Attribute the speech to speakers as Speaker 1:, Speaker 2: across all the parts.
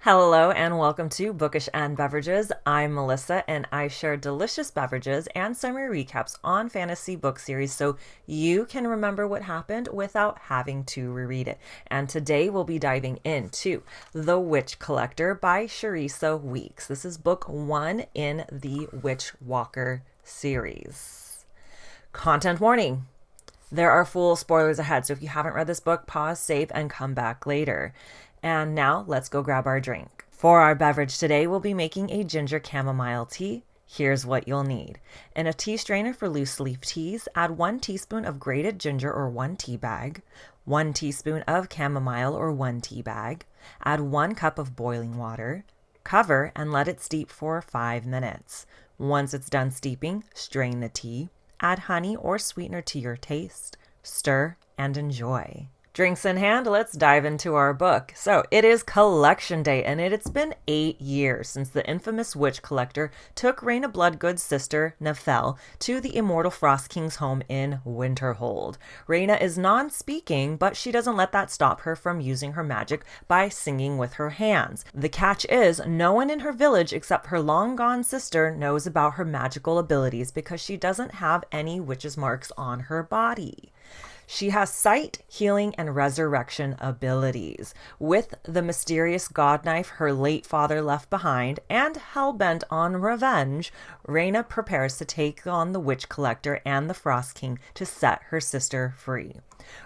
Speaker 1: Hello and welcome to Bookish and Beverages. I'm Melissa and I share delicious beverages and summary recaps on fantasy book series so you can remember what happened without having to reread it. And today we'll be diving into The Witch Collector by Charissa Weaks. This is book 1 in the Witch Walker series. Content warning. There are full spoilers ahead, so if you haven't read this book, pause, save, and come back later. And now let's go grab our drink. For our beverage today, we'll be making a ginger chamomile tea. Here's what you'll need. In a tea strainer for loose leaf teas, add 1 teaspoon of grated ginger or 1 tea bag, 1 teaspoon of chamomile or 1 tea bag, add 1 cup of boiling water, cover and let it steep for 5 minutes. Once it's done steeping, strain the tea, add honey or sweetener to your taste, stir, and enjoy. Drinks in hand, let's dive into our book. So it is collection day, and it's been 8 years since the infamous witch collector took Reyna Bloodgood's sister, Nefel, to the immortal Frost King's home in Winterhold. Reyna is non-speaking, but she doesn't let that stop her from using her magic by singing with her hands. The catch is, no one in her village except her long-gone sister knows about her magical abilities because she doesn't have any witch's marks on her body. She has sight, healing, and resurrection abilities. With the mysterious god knife her late father left behind, and hell-bent on revenge, Reyna prepares to take on the witch collector and the Frost King to set her sister free.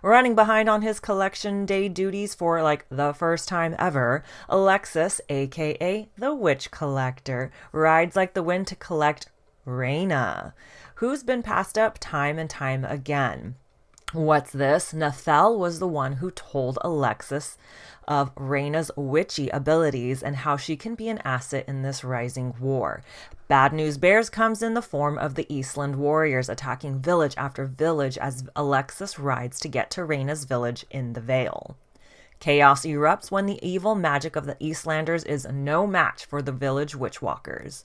Speaker 1: Running behind on his collection day duties for the first time ever, Alexis, aka the witch collector, rides like the wind to collect Reyna, who's been passed up time and time again. What's this? Nefel was the one who told Alexis of Reyna's witchy abilities and how she can be an asset in this rising war. Bad News Bears comes in the form of the Eastland warriors attacking village after village as Alexis rides to get to Reyna's village in the Vale. Chaos erupts when the evil magic of the Eastlanders is no match for the village witchwalkers.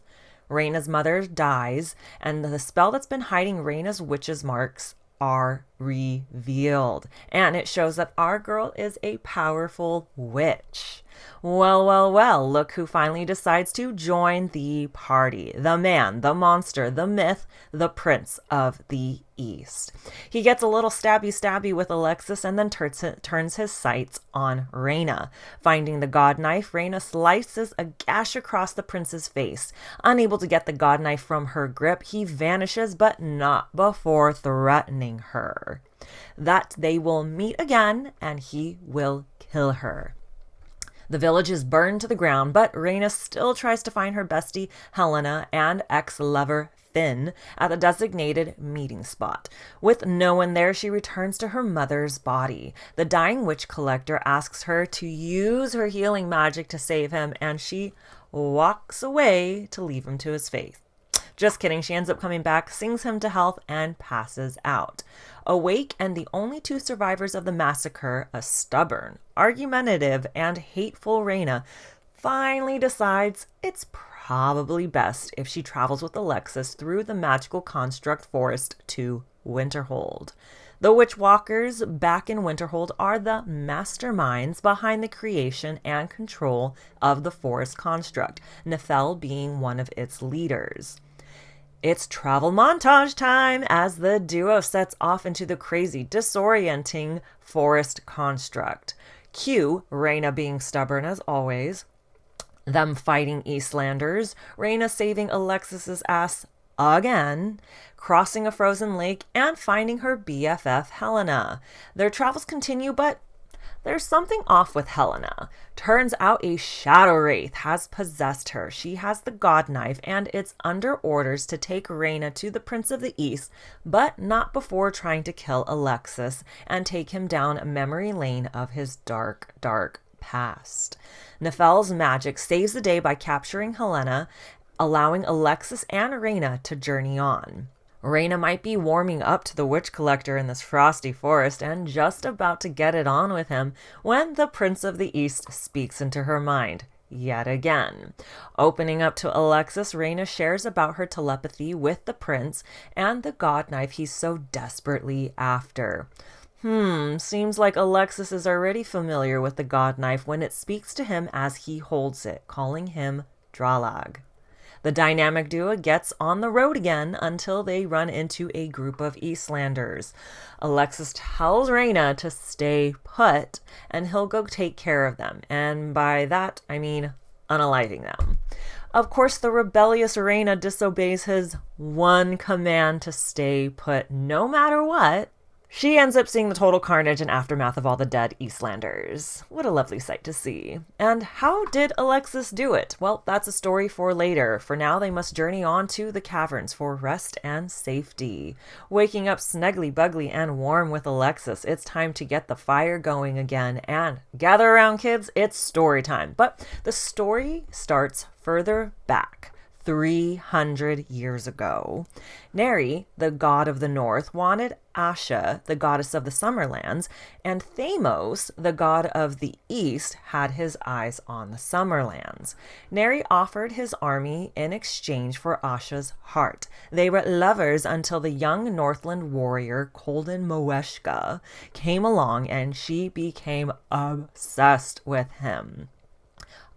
Speaker 1: Reyna's mother dies, and the spell that's been hiding Reyna's witch's marks are revealed, and it shows that our girl is a powerful witch. Well, look who finally decides to join the party. The man, the monster, the myth, the Prince of the East. He gets a little stabby with Alexis and then turns his sights on Reyna. Finding the god knife, Reyna slices a gash across the prince's face. Unable to get the god knife from her grip, he vanishes, but not before threatening her that they will meet again and he will kill her. The village is burned to the ground, but Reyna still tries to find her bestie Helena and ex-lover Finn at the designated meeting spot. With no one there, she returns to her mother's body. The dying witch collector asks her to use her healing magic to save him, and she walks away to leave him to his fate. Just kidding, she ends up coming back, sings him to health, and passes out. Awake and the only 2 survivors of the massacre, a stubborn, argumentative, and hateful Reyna, finally decides it's probably best if she travels with Alexis through the magical construct forest to Winterhold. The Witchwalkers back in Winterhold are the masterminds behind the creation and control of the forest construct, Nefel being one of its leaders. It's travel montage time as the duo sets off into the crazy, disorienting forest construct. Cue Reyna being stubborn as always, them fighting Eastlanders, Reyna saving Alexis's ass again, crossing a frozen lake, and finding her BFF Helena. Their travels continue, but there's something off with Helena. Turns out a shadow wraith has possessed her. She has the god knife and it's under orders to take Reyna to the Prince of the East, but not before trying to kill Alexis and take him down memory lane of his dark past. Nefel's magic saves the day by capturing Helena, allowing Alexis and Reyna to journey on. Reyna might be warming up to the witch collector in this frosty forest and just about to get it on with him when the Prince of the East speaks into her mind yet again. Opening up to Alexis, Reyna shares about her telepathy with the prince and the god knife he's so desperately after. Seems like Alexis is already familiar with the god knife when it speaks to him as he holds it, calling him Dralag. The dynamic duo gets on the road again until they run into a group of Eastlanders. Alexis tells Reyna to stay put, and he'll go take care of them. And by that, I mean unaliving them. Of course, the rebellious Reyna disobeys his one command to stay put no matter what. She ends up seeing the total carnage and aftermath of all the dead Eastlanders. What a lovely sight to see. And how did Alexis do it? Well, that's a story for later. For now, they must journey on to the caverns for rest and safety. Waking up snuggly, bugly, and warm with Alexis, it's time to get the fire going again. And gather around, kids, it's story time. But the story starts further back. 300 years ago. Neri, the god of the north, wanted Asha, the goddess of the Summerlands, and Thamos, the god of the east, had his eyes on the Summerlands. Neri offered his army in exchange for Asha's heart. They were lovers until the young Northland warrior Kolden Moeshka came along and she became obsessed with him.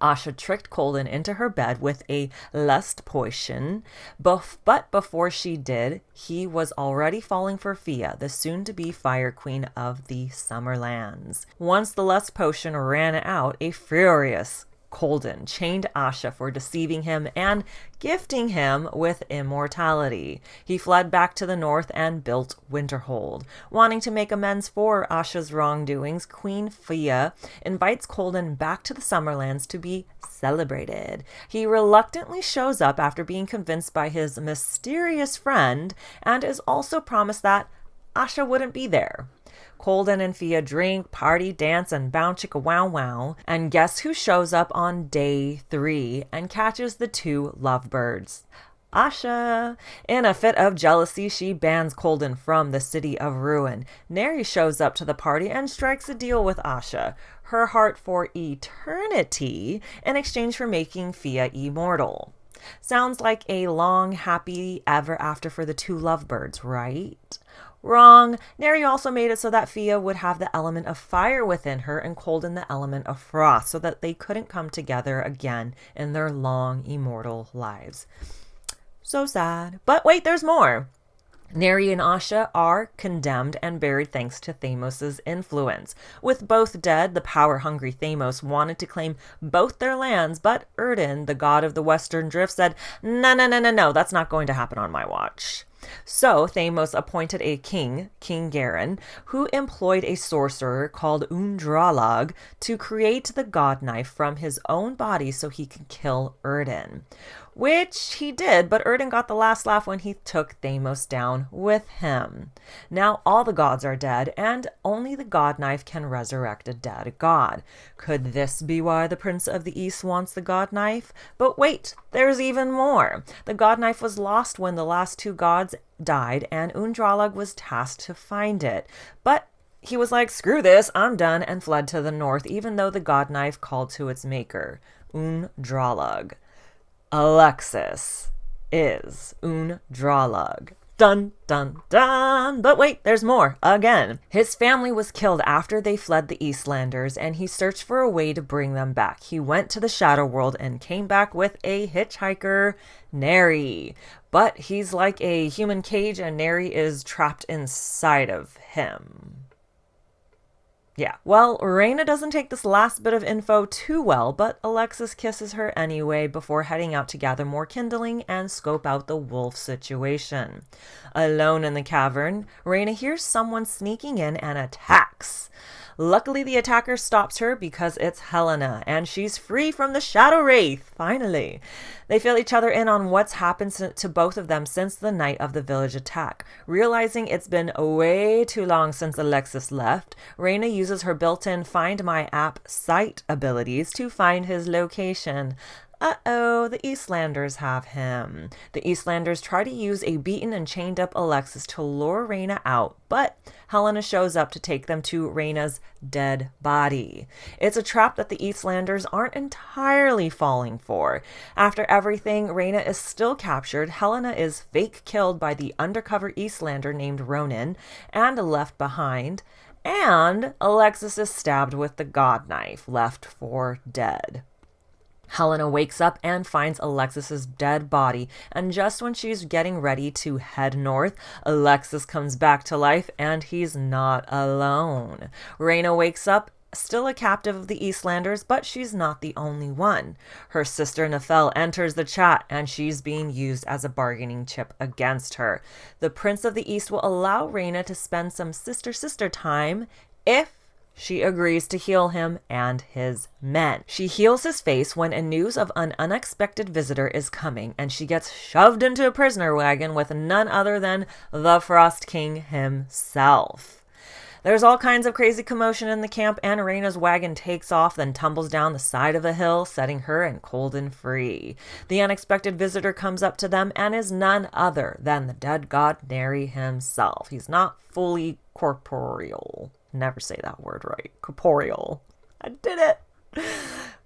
Speaker 1: Asha tricked Kolden into her bed with a lust potion, but before she did, he was already falling for Fia, the soon-to-be Fire Queen of the Summerlands. Once the lust potion ran out, a furious Kolden chained Asha for deceiving him and gifting him with immortality. He fled back to the north and built Winterhold. Wanting to make amends for Asha's wrongdoings, Queen Fia invites Kolden back to the Summerlands to be celebrated. He reluctantly shows up after being convinced by his mysterious friend and is also promised that Asha wouldn't be there. Kolden and Fia drink, party, dance, and bounce chicka wow wow. And guess who shows up on day 3 and catches the 2 lovebirds? Asha. In a fit of jealousy, she bans Kolden from the city of ruin. Neri shows up to the party and strikes a deal with Asha, her heart for eternity, in exchange for making Fia immortal. Sounds like a long, happy ever after for the 2 lovebirds, right? Wrong. Neri also made it so that Fia would have the element of fire within her and Kolden the element of frost so that they couldn't come together again in their long, immortal lives. So sad. But wait, there's more. Neri and Asha are condemned and buried thanks to Thamos' influence. With both dead, the power-hungry Thamos wanted to claim both their lands, but Erden, the god of the Western Drift, said, No, that's not going to happen on my watch. So Thamos appointed a king, King Garen, who employed a sorcerer called Undralag to create the god knife from his own body so he could kill Erden. Which he did, but Erden got the last laugh when he took Thamos down with him. Now all the gods are dead, and only the god knife can resurrect a dead god. Could this be why the Prince of the East wants the god knife? But wait, there's even more. The god knife was lost when the last 2 gods died, and Undralag was tasked to find it. But he was like, screw this, I'm done, and fled to the north, even though the god knife called to its maker, Undralag. Alexis is Undralag. Dun, dun, dun. But wait, there's more. Again. His family was killed after they fled the Eastlanders, and he searched for a way to bring them back. He went to the Shadow World and came back with a hitchhiker, Neri. But he's like a human cage, and Neri is trapped inside of him. Yeah, well, Reyna doesn't take this last bit of info too well, but Alexis kisses her anyway before heading out to gather more kindling and scope out the wolf situation. Alone in the cavern, Reyna hears someone sneaking in and attacks. Luckily, the attacker stops her because it's Helena, and she's free from the Shadow Wraith, finally. They fill each other in on what's happened to both of them since the night of the village attack. Realizing it's been way too long since Alexis left, Reyna uses her built-in Find My App sight abilities to find his location. Uh-oh, the Eastlanders have him. The Eastlanders try to use a beaten and chained up Alexis to lure Reyna out, but Helena shows up to take them to Reyna's dead body. It's a trap that the Eastlanders aren't entirely falling for. After everything, Reyna is still captured. Helena is fake killed by the undercover Eastlander named Ronan and left behind. And Alexis is stabbed with the god knife, left for dead. Helena wakes up and finds Alexis's dead body, and just when she's getting ready to head north, Alexis comes back to life and he's not alone. Reyna wakes up still a captive of the Eastlanders, but she's not the only one. Her sister Nefel enters the chat and she's being used as a bargaining chip against her. The Prince of the East will allow Reyna to spend some sister-sister time if she agrees to heal him and his men. She heals his face when news of an unexpected visitor is coming, and she gets shoved into a prisoner wagon with none other than the Frost King himself. There's all kinds of crazy commotion in the camp, and Reyna's wagon takes off, then tumbles down the side of a hill, setting her and Colden free. The unexpected visitor comes up to them and is none other than the dead god Neri himself. He's not fully corporeal. Never say that word right. Corporeal. I did it.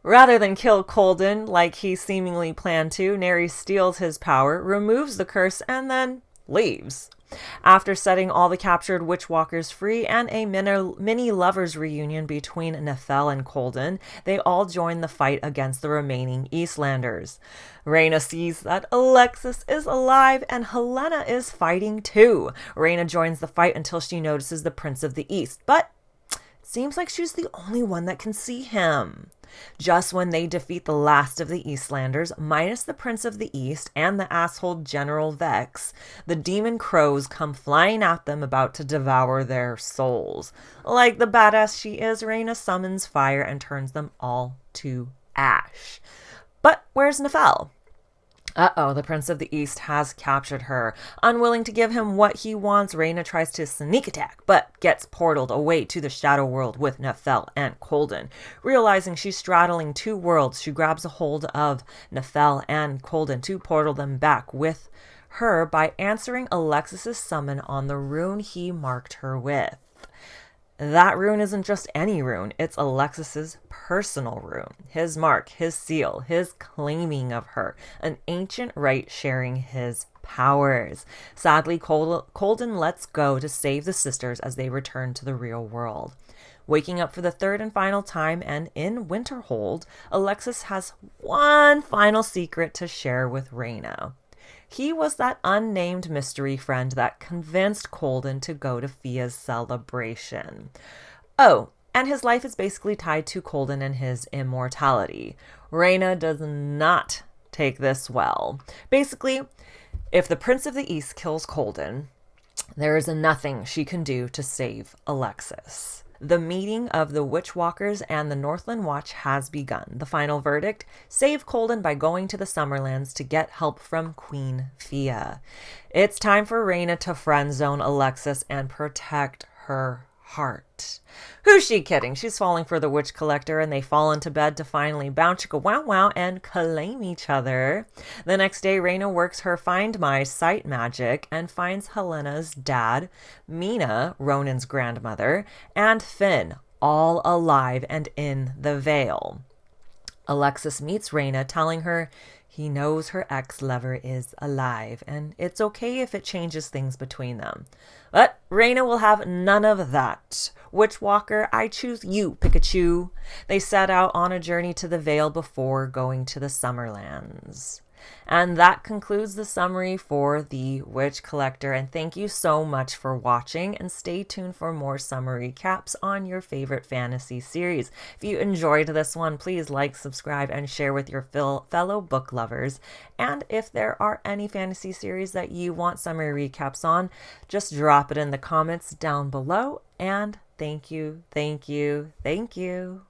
Speaker 1: Rather than kill Colden like he seemingly planned to, Neri steals his power, removes the curse, and then leaves. After setting all the captured witchwalkers free and a mini lovers reunion between Nefel and Colden, they all join the fight against the remaining Eastlanders. Reyna sees that Alexis is alive and Helena is fighting too. Reyna joins the fight until she notices the Prince of the East, but it seems like she's the only one that can see him. Just when they defeat the last of the Eastlanders, minus the Prince of the East and the asshole General Vex, the demon crows come flying at them, about to devour their souls. Like the badass she is, Reyna summons fire and turns them all to ash. But where's Nefel? The Prince of the East has captured her. Unwilling to give him what he wants, Reyna tries to sneak attack, but gets portaled away to the Shadow World with Nefel and Colden. Realizing she's straddling two worlds, she grabs a hold of Nefel and Colden to portal them back with her by answering Alexis's summon on the rune he marked her with. That rune isn't just any rune, it's Alexis's personal rune. His mark, his seal, his claiming of her, an ancient rite sharing his powers. Sadly, Colden lets go to save the sisters as they return to the real world. Waking up for the third and final time and in Winterhold, Alexis has one final secret to share with Reyna. He was that unnamed mystery friend that convinced Colden to go to Fia's celebration. Oh, and his life is basically tied to Colden and his immortality. Reyna does not take this well. Basically, if the Prince of the East kills Colden, there is nothing she can do to save Alexis. The meeting of the Witchwalkers and the Northland Watch has begun. The final verdict: save Colden by going to the Summerlands to get help from Queen Fia. It's time for Reyna to friend zone Alexis and protect her heart. Who's she kidding? She's falling for the witch collector, and they fall into bed to finally bounce chicka wow wow and claim each other. The next day, Reyna works her Find My sight magic and finds Helena's dad, Mina, Ronan's grandmother, and Finn, all alive and in the Vale. Alexis meets Reyna, telling her he knows her ex-lover is alive, and it's okay if it changes things between them. But Reyna will have none of that. Witchwalker, I choose you, Pikachu. They set out on a journey to the Vale before going to the Summerlands. And that concludes the summary for The Witch Collector. And thank you so much for watching, and stay tuned for more summary caps on your favorite fantasy series. If you enjoyed this one, please like, subscribe, and share with your fellow book lovers. And if there are any fantasy series that you want summary recaps on, just drop it in the comments down below. And thank you, thank you, thank you.